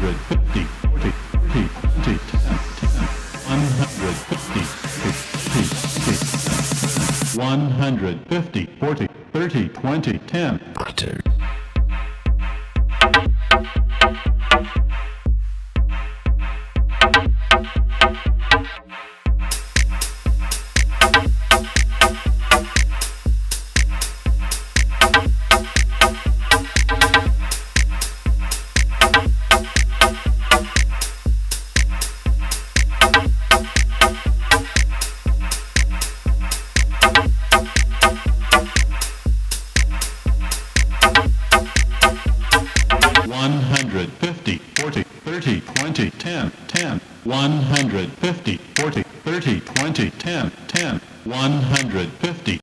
150, 40, 30, 20, 10, 150, 150, 40, 30, 20, 10. Button. 150, 40, 30, 20, 10, 10. 150, 40, 30, 20, 10, 10. 150.